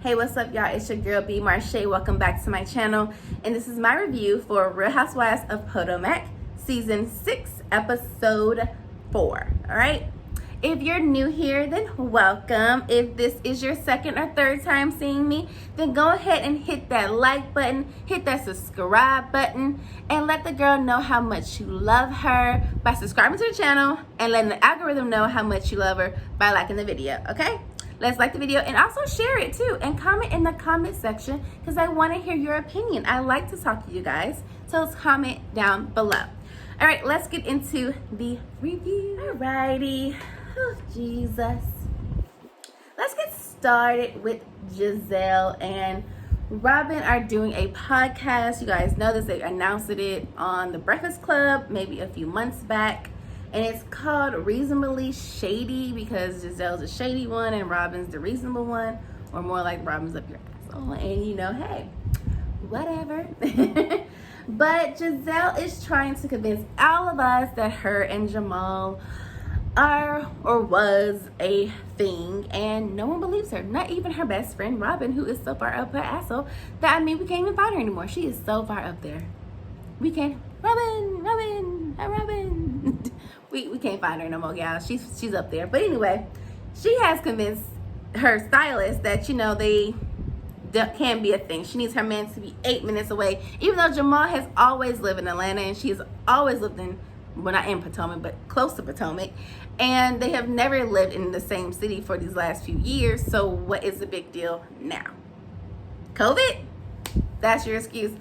Hey, what's up, y'all? It's your girl B-Marshe. Welcome back to my channel, and this is my review for Real Housewives of Potomac season 6 episode 4. All right, if you're new here, then welcome. If this is your second or third time seeing me, then go ahead and hit that like button, hit that subscribe button, and let the girl know how much you love her by subscribing to the channel and letting the algorithm know how much you love her by liking the video. Okay, let's like the video and also share it too, and comment in the comment section because I want to hear your opinion. I like to talk to you guys, so comment down below. All right, let's get into the review. Alrighty. Oh, Jesus. Let's get started with Giselle and Robin are doing a podcast. You guys know this. They announced it on The Breakfast Club maybe a few months back. And it's called Reasonably Shady because Giselle's a shady one and Robin's the reasonable one. Or more like Robin's up your asshole. And you know, hey, whatever. But Giselle is trying to convince all of us that her and Jamal are or was a thing, and no one believes her, not even her best friend Robin, who is so far up her asshole that we can't even find her anymore. She is so far up there. We can't Robin we can't find her no more, y'all. She's up there. But anyway, she has convinced her stylist that they can be a thing. She needs her man to be 8 minutes away, even though Jamal has always lived in Atlanta and she has always lived in, well, not in Potomac, but close to Potomac, and they have never lived in the same city for these last few years. So what is the big deal now? COVID? That's your excuse.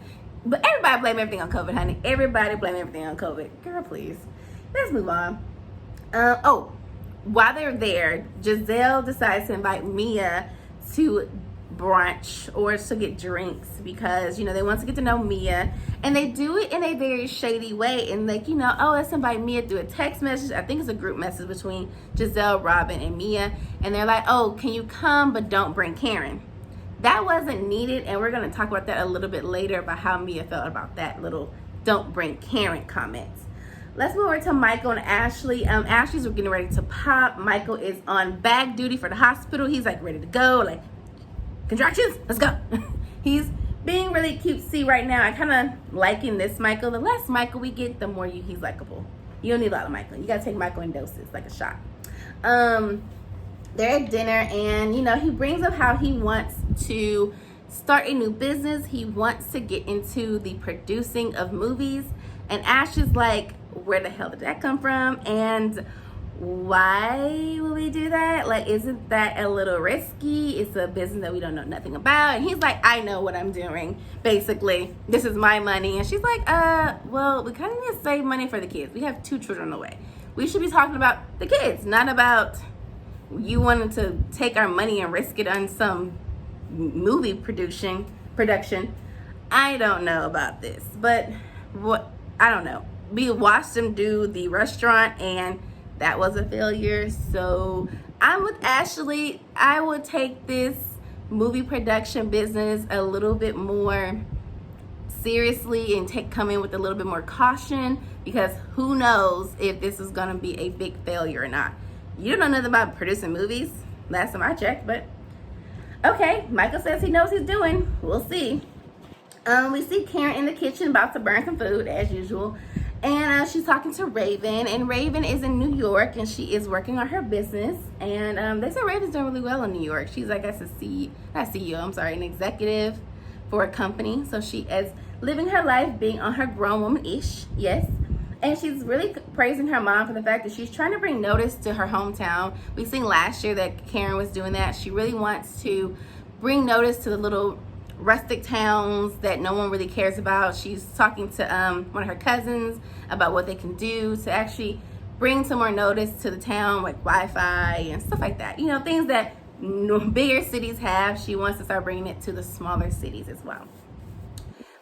But everybody blame everything on COVID, honey. Everybody blame everything on COVID. Girl, please. Let's move on. While they're there, Giselle decides to invite Mia to brunch or to get drinks because they want to get to know Mia, and they do it in a very shady way, and let's invite Mia through a text message. I think it's a group message between Giselle, Robin, and Mia, and they're like, oh, can you come but don't bring Karen? That wasn't needed, and we're going to talk about that a little bit later about how Mia felt about that little don't bring Karen comments. Let's move over to Michael and Ashley. Ashley's getting ready to pop. Michael is on bag duty for the hospital. He's like ready to go, like contractions, let's go. He's being really cutesy right now. I kind of liking this Michael. The less Michael we get, the more he's likable. You don't need a lot of Michael. You gotta take Michael in doses, like a shot. They're at dinner, and he brings up how he wants to start a new business. He wants to get into the producing of movies, and Ash is like, where the hell did that come from? And why would we do that? Like, isn't that a little risky? It's a business that we don't know nothing about. And he's like, I know what I'm doing. Basically, this is my money. And she's like, well, we kind of need to save money for the kids. We have 2 children on the way. We should be talking about the kids, not about you wanting to take our money and risk it on some movie production. I don't know about this, but I don't know. We watched them do the restaurant, and that was a failure. So I'm with Ashley. I would take this movie production business a little bit more seriously and come in with a little bit more caution, because who knows if this is going to be a big failure or not. You don't know nothing about producing movies, last time I checked, but okay. Michael says he knows he's doing. We'll see. We see Karen in the kitchen about to burn some food as usual. And she's talking to Raven, and Raven is in New York, and she is working on her business. And they say Raven's doing really well in New York. She's, I guess, an executive for a company. So she is living her life, being on her grown woman-ish, yes. And she's really praising her mom for the fact that she's trying to bring notice to her hometown. We seen last year that Karen was doing that. She really wants to bring notice to the little rustic towns that no one really cares about. She's talking to one of her cousins about what they can do to actually bring some more notice to the town, like Wi-Fi and stuff like that. Things that bigger cities have. She wants to start bringing it to the smaller cities as well.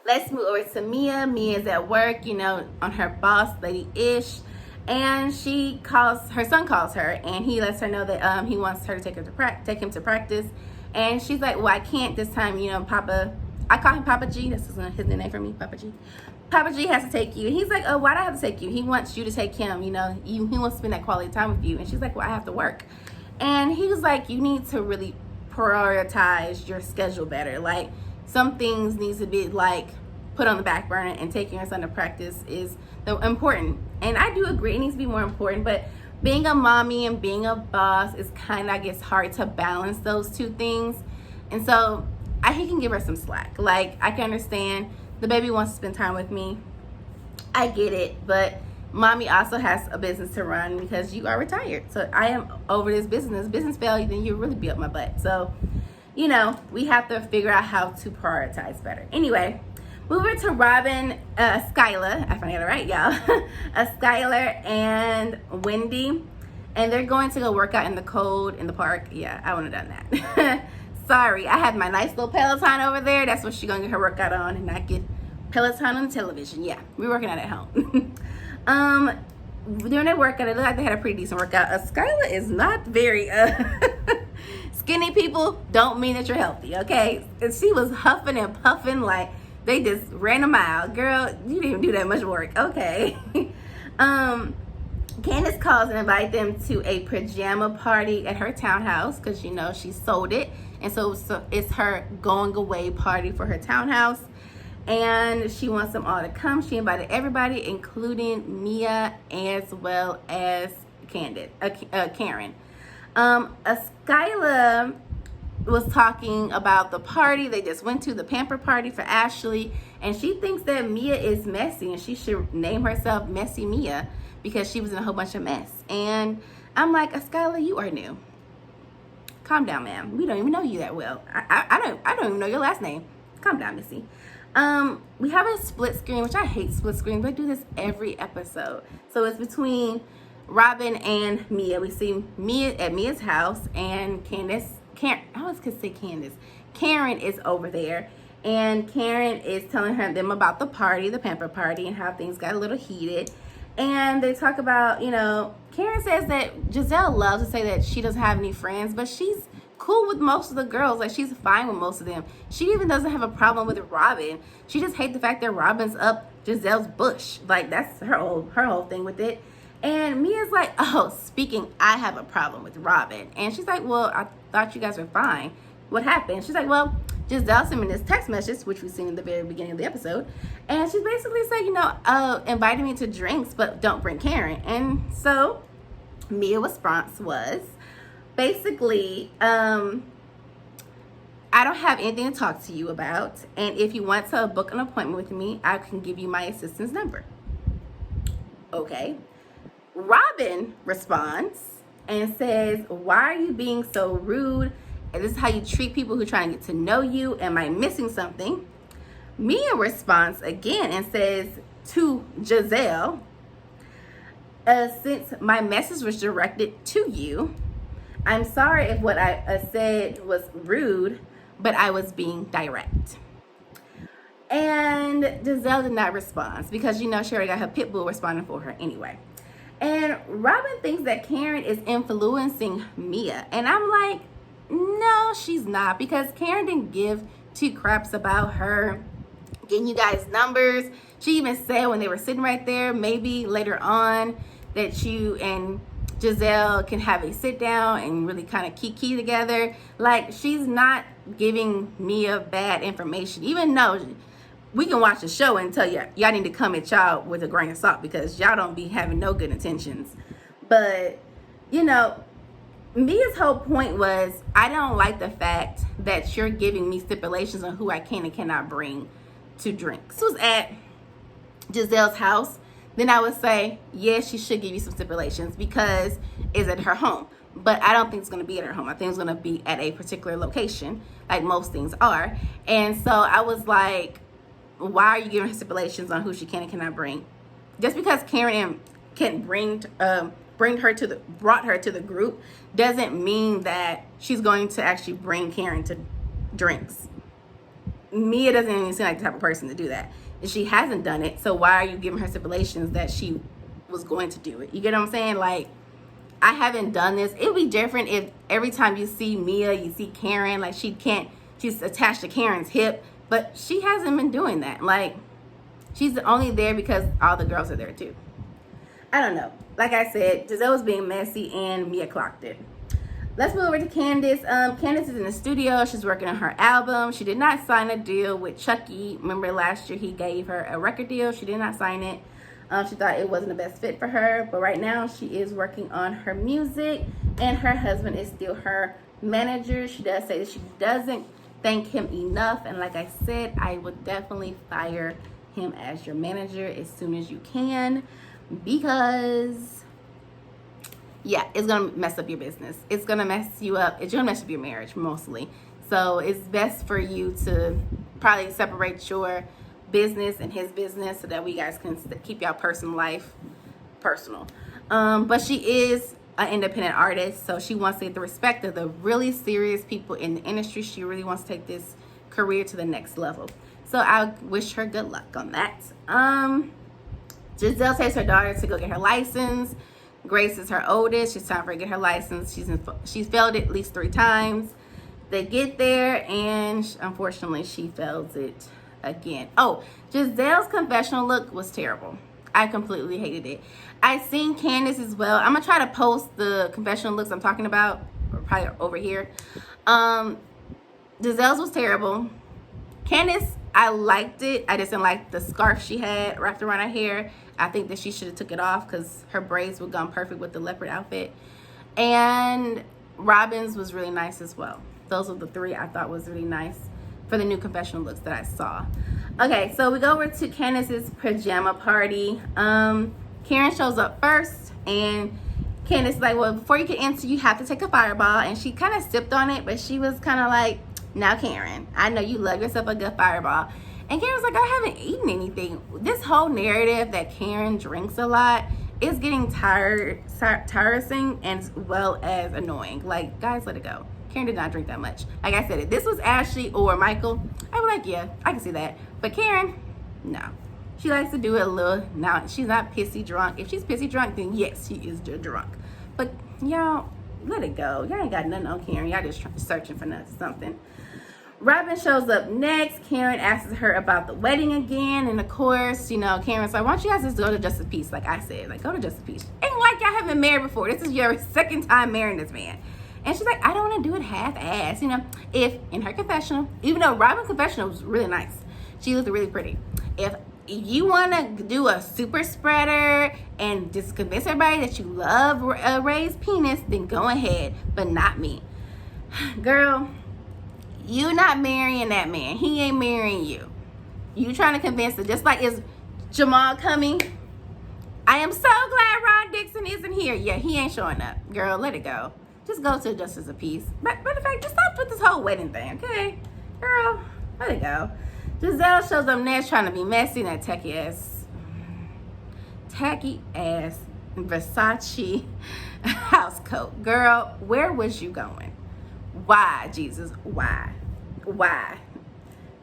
Let's move over to Mia. Mia's at work, on her boss lady-ish, and her son calls her, and he lets her know that he wants her to take him to practice. And she's like, well, I can't this time, Papa, I call him Papa G. That's his name for me, Papa G. Papa G has to take you. And he's like, oh, why do I have to take you? He wants you to take him, he wants to spend that quality time with you. And she's like, well, I have to work. And he was like, you need to really prioritize your schedule better. Like, some things needs to be like put on the back burner, and taking your son to practice is important. And I do agree it needs to be more important, but being a mommy and being a boss is kind of, I guess, hard to balance those two things. And so he can give her some slack. Like, I can understand the baby wants to spend time with me. I get it, but mommy also has a business to run because you are retired. So I am over this business failure, then you really be up my butt. So, we have to figure out how to prioritize better. Anyway, moving to Robin, Skylar, I finally got it right, y'all. Skylar and Wendy, and they're going to go work out in the cold in the park. Yeah, I wouldn't have done that. Sorry, I have my nice little Peloton over there. That's what she's gonna get her workout on, and not get Peloton on the television. Yeah, we're working out at home. During their workout, it looked like they had a pretty decent workout. Skylar is not very skinny. People don't mean that you're healthy, okay? And she was huffing and puffing like they just ran a mile. Girl, you didn't even do that much work. Okay. Candace calls and invites them to a pajama party at her townhouse because she sold it, and so it's her going away party for her townhouse, and she wants them all to come. She invited everybody, including Mia as well as Karen. Skyla was talking about the party they just went to, the pamper party for Ashley, and she thinks that Mia is messy and she should name herself Messy Mia because she was in a whole bunch of mess. And I'm like, Skyla, you are new. Calm down, ma'am. We don't even know you that well. I don't even know your last name. Calm down, Missy. We have a split screen, which I hate split screen, but I do this every episode. So it's between Robin and Mia. We see Mia at Mia's house, and I always could say Candace. Karen is over there, and Karen is telling them about the party, the pamper party, and how things got a little heated. And they talk about, Karen says that Giselle loves to say that she doesn't have any friends, but she's cool with most of the girls. Like, she's fine with most of them. She even doesn't have a problem with Robin. She just hates the fact that Robin's up Giselle's bush. Like, that's her whole thing with it. And Mia's like, oh, I have a problem with Robin. And she's like, well, I thought you guys were fine. What happened? She's like, well, Giselle sent me this text message, which we've seen in the very beginning of the episode. And she's basically said, inviting me to drinks, but don't bring Karen. And so Mia's response was basically, I don't have anything to talk to you about. And if you want to book an appointment with me, I can give you my assistant's number. Okay. Robin responds and says, why are you being so rude? And this is how you treat people who try to get to know you. Am I missing something? Mia responds again and says to Giselle, since my message was directed to you, I'm sorry if what I said was rude, but I was being direct. And Giselle did not respond because, she already got her pit bull responding for her anyway. And Robin thinks that Karen is influencing Mia. And I'm like, no, she's not, because Karen didn't give two craps about her getting you guys numbers. She even said when they were sitting right there, maybe later on, that you and Giselle can have a sit down and really kind of kiki together. Like, she's not giving Mia bad information, even though we can watch the show and tell you, y'all need to come at y'all with a grain of salt because y'all don't be having no good intentions. But, Mia's whole point was, I don't like the fact that you're giving me stipulations on who I can and cannot bring to drinks. This was at Giselle's house. Then I would say, yes, she should give you some stipulations because it's at her home. But I don't think it's going to be at her home. I think it's going to be at a particular location, like most things are. And so I was like, why are you giving her stipulations on who she can and cannot bring? Just because Karen can brought her to the group doesn't mean that she's going to actually bring Karen to drinks. Mia doesn't even seem like the type of person to do that. And she hasn't done it, so why are you giving her stipulations that she was going to do it? You get what I'm saying? Like, I haven't done this. It would be different if every time you see Mia, you see Karen, like she's attached to Karen's hip, but she hasn't been doing that. Like, she's only there because all the girls are there too. I don't know. Like I said, Giselle was being messy and Mia clocked it. let's move over to Candace. Candace is in the studio. She's working on her album. She did not sign a deal with Chucky. Remember last year he gave her a record deal. She did not sign it. She thought it wasn't the best fit for her. But right now she is working on her music. And her husband is still her manager. She does say that she doesn't thank him enough. And like I said, I would definitely fire him as your manager as soon as you can. Because yeah, it's gonna mess up your business. It's gonna mess you up. It's gonna mess up your marriage mostly. So it's best for you to probably separate your business and his business so that we guys can keep y'all personal life personal. But she is an independent artist, so she wants to get the respect of the really serious people in the industry. She really wants to take this career to the next level. So I wish her good luck on that. Giselle takes her daughter to go get her license. Grace is her oldest. She's time for her to get her license. She's failed it at least 3 times. They get there, and unfortunately, she fails it again. Oh, Giselle's confessional look was terrible. I completely hated it. I seen Candace as well. I'm gonna try to post the confessional looks I'm talking about, or probably over here. Giselle's was terrible. Candace, I liked it. I just didn't like the scarf she had wrapped around her hair. I think that she should have took it off because her braids would gone perfect with the leopard outfit. And Robin's was really nice as well. Those are the 3 I thought was really nice for the new confessional looks that I saw. Okay, so we go over to Candace's pajama party. Karen shows up first, and Candace is like, well, before you can enter, you have to take a fireball. And she kind of sipped on it, but she was kind of like, now Karen, I know you love yourself a good fireball. And Karen's like, I haven't eaten anything. This whole narrative that Karen drinks a lot is getting tiresome as well as annoying. Like, guys, let it go. Karen did not drink that much. Like I said, if this was Ashley or Michael, I'd be like, yeah, I can see that. But Karen, no. She likes to do it a little. Now, she's not pissy drunk. If she's pissy drunk, then yes, she is drunk. But y'all, let it go. Y'all ain't got nothing on Karen. Y'all just searching for something. Robin shows up next. Karen asks her about the wedding again. And of course, you know, Karen's like, why don't you guys just go to Justice Peace? Like I said, like, go to Justice Peace. Ain't like y'all haven't been married before. This is your 2nd time marrying this man. And she's like, I don't want to do it half-ass. You know, if in her confessional, even though Robin's confessional was really nice, she looked really pretty. If you want to do a super spreader and just convince everybody that you love Ray's penis, then go ahead, but not me. Girl, you not marrying that man. He ain't marrying you. You trying to convince her. Just like, is Jamal coming? I am so glad Ron Dixon isn't here. Yeah, he ain't showing up. Girl, let it go. Just go to Justice of Peace. But matter of fact, just stop with this whole wedding thing, okay? Girl, let it go. Giselle shows up next trying to be messy in that tacky ass Versace house coat. Girl, where was you going? Why, Jesus? Why?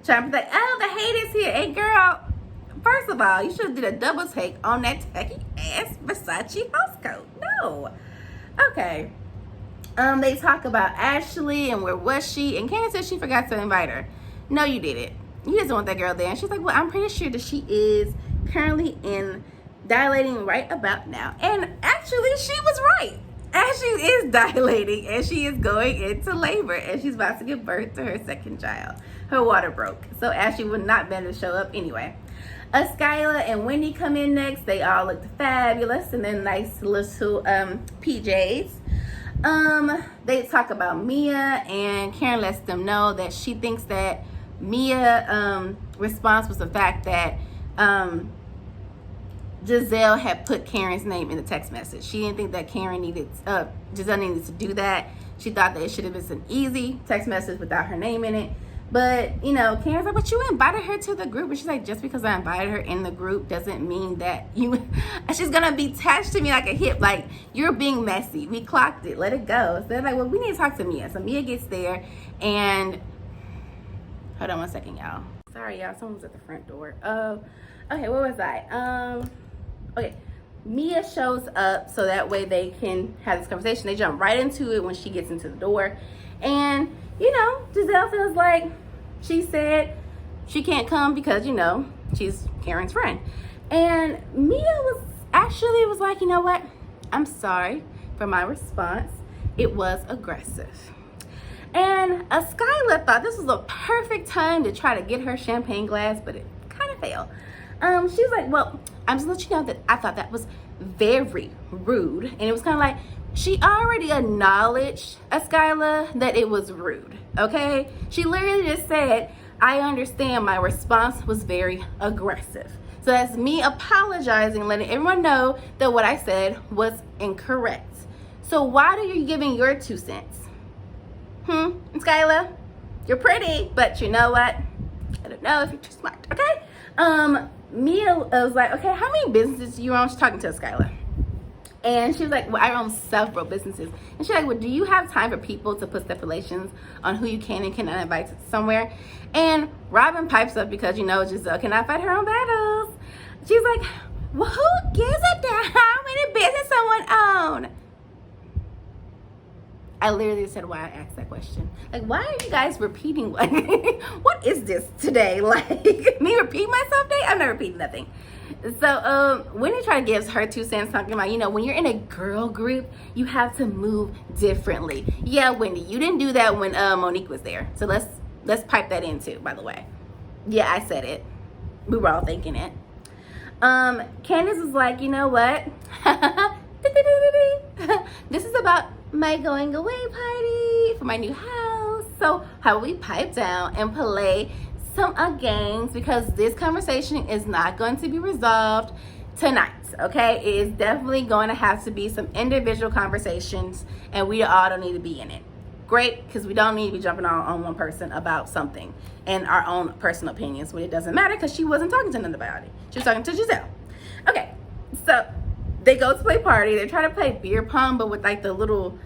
Trying to be like, oh, the hate is here. Hey, girl, first of all, you should have did a double take on that tacky ass Versace house coat. No. Okay. They talk about Ashley and where was she, and Candace said she forgot to invite her. No, you didn't. You just want that girl there. And she's like, well, I'm pretty sure that she is currently dilating right about now. And actually, she was right. Ashley is dilating, and she is going into labor, and she's about to give birth to her 2nd child. Her water broke, so Ashley would not better show up anyway. Skyla and Wendy come in next. They all looked fabulous in their nice little PJs. They talk about Mia, and Karen lets them know that she thinks that Mia response was the fact that Giselle had put Karen's name in the text message. She didn't think that Giselle needed to do that. She thought that it should have been an easy text message without her name in it. But, you know, Karen's like, but you invited her to the group. And she's like, just because I invited her in the group doesn't mean that she's going to be attached to me like a hip. Like, you're being messy. We clocked it. Let it go. So they're like, well, we need to talk to Mia. So Mia gets there, and hold on one second, y'all. Sorry, y'all. Someone's at the front door. Okay, where was I? Okay. Mia shows up so that way they can have this conversation. They jump right into it when she gets into the door. And, you know, Giselle feels like she said she can't come because, you know, she's Karen's friend. And Mia was like, you know what? I'm sorry for my response. it was aggressive. And Skylar thought this was a perfect time to try to get her champagne glass, but it kind of failed. She was like, well, I'm just letting you know that I thought that was very rude. And it was kind of like, she already acknowledged, Skylar, that it was rude, okay? She literally just said, I understand my response was very aggressive. So that's me apologizing, letting everyone know that what I said was incorrect. So why are you giving your 2 cents? Skylar, you're pretty, but you know what? I don't know if you're too smart, okay? Mia was like, okay, how many businesses do you own? She's talking to Skylar. And she was like, well, I own several businesses. And she's like, well, do you have time for people to put stipulations on who you can and cannot invite somewhere? And Robin pipes up because, Giselle cannot fight her own battles. She's like, well, who gives a damn how many businesses someone owns? I literally said why I asked that question. Like, why are you guys repeating what? What is this today? Like, me repeat myself today? I'm not repeating nothing. So, Wendy tried to give her 2 cents talking about, when you're in a girl group, you have to move differently. Yeah, Wendy, you didn't do that when Monique was there. So let's pipe that in too, by the way. Yeah, I said it. We were all thinking it. Candace was like, you know what? This is about my going away party for my new house. So how we pipe down and play some games, because this conversation is not going to be resolved tonight, okay? It is definitely going to have to be some individual conversations, and we all don't need to be in it. Great, because we don't need to be jumping on one person about something and our own personal opinions when it doesn't matter, because she wasn't talking to none about it. She was talking to Giselle. Okay, so they go to play party. They're trying to play beer pong, but with like the little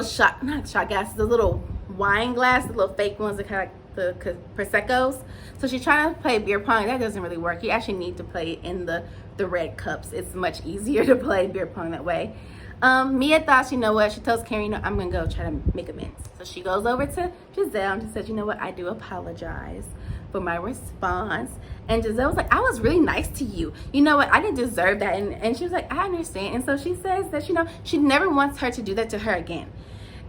shot, not shot glasses, the little wine glass, the little fake ones that kind of like the Prosecco's. So she's trying to play beer pong. That doesn't really work. You actually need to play in the red cups. It's much easier to play beer pong that way. Mia thought, you know what? She tells Karen, I'm going to go try to make amends. So she goes over to Giselle and she says, you know what? I do apologize for my response. And Giselle was like, I was really nice to you. You know what? I didn't deserve that. And she was like, I understand. And so she says that, she never wants her to do that to her again.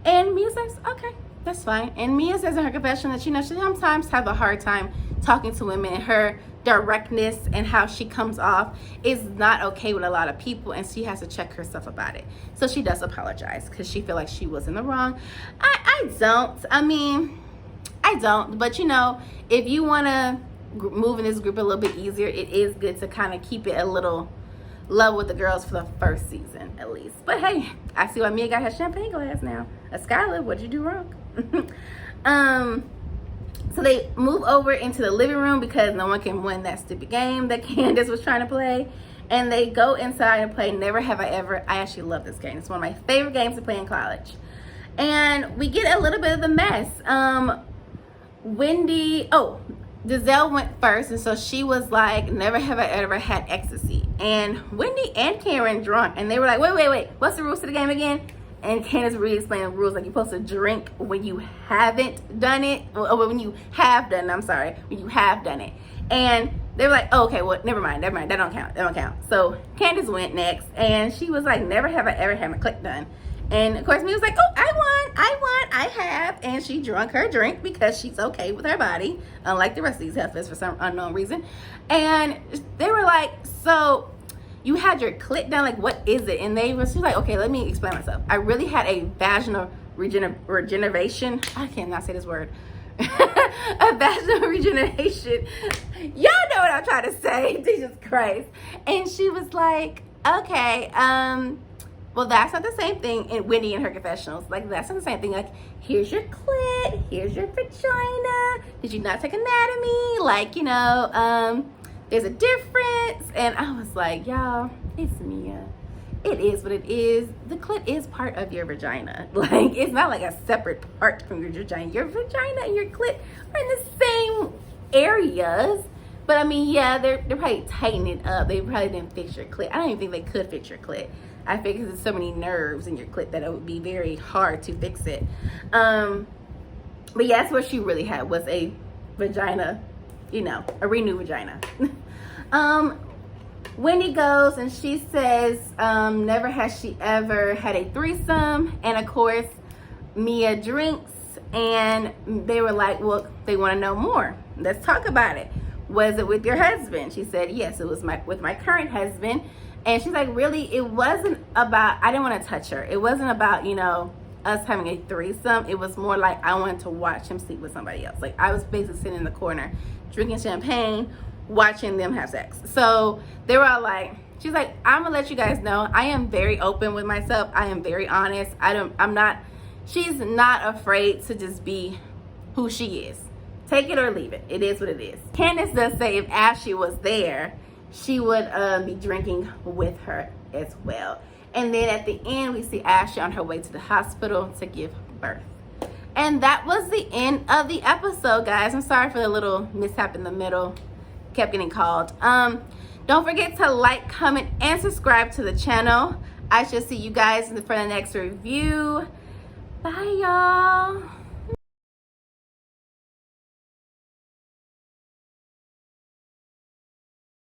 And Mia says, okay, that's fine. And Mia says in her confession that, she sometimes have a hard time talking to women, and her directness and how she comes off is not okay with a lot of people, and she has to check herself about it. So she does apologize because she feels like she was in the wrong. I don't. But if you want to move in this group a little bit easier, it is good to kind of keep it a little low with the girls for the first season at least. But hey, I see why Mia got her champagne glass now. Skylar, what'd you do wrong? So they move over into the living room because no one can win that stupid game that Candace was trying to play. And they go inside and play Never Have I Ever. I actually love this game. It's one of my favorite games to play in college. And we get a little bit of the mess. Giselle went first, and so she was like, never have I ever had ecstasy. And Wendy and Karen drunk, and they were like, wait, what's the rules to the game again? And Candace really explained the rules, like you're supposed to drink when you haven't done it, or when you have done it. And they were like, oh, okay, well, never mind, that don't count. So Candace went next, and she was like, never have I ever had my click done. And of course, me was like, oh, I have. And she drunk her drink because she's okay with her body, unlike the rest of these heifers for some unknown reason. And they were like, so you had your clit down, like, what is it? And she was like, okay, let me explain myself. I really had a vaginal regeneration. I cannot say this word. A vaginal regeneration. Y'all know what I'm trying to say. Jesus Christ. And she was like, okay, well, that's not the same thing. In Wendy and her confessionals, like, that's not the same thing. Like, here's your clit, here's your vagina. Did you not take anatomy? Like, there's a difference. And I was like, y'all, it's Mia. It is what it is. The clit is part of your vagina. Like, it's not like a separate part from your vagina. Your vagina and your clit are in the same areas. But I mean, yeah, they're probably tightening it up. They probably didn't fix your clit. I don't even think they could fix your clit. I think there's so many nerves in your clit that it would be very hard to fix it. But yeah, that's what she really had, was a vagina, a renewed vagina. Wendy goes and she says, never has she ever had a threesome. And of course, Mia drinks, and they were like, well, they want to know more. Let's talk about it. Was it with your husband? She said, yes, it was with my current husband. And she's like, really, it wasn't about, I didn't want to touch her. It wasn't about, you know, us having a threesome. It was more like I wanted to watch him sleep with somebody else. Like, I was basically sitting in the corner drinking champagne, watching them have sex. So they were all like, she's like, I'm gonna let you guys know, I am very open with myself. I am very honest. She's not afraid to just be who she is. Take it or leave it. It is what it is. Candace does say if Ashley was there, she would be drinking with her as well. And then at the end, we see Ashley on her way to the hospital to give birth. And that was the end of the episode, guys. I'm sorry for the little mishap in the middle. Kept getting called. Don't forget to like, comment, and subscribe to the channel. I shall see you guys for the next review. Bye, y'all.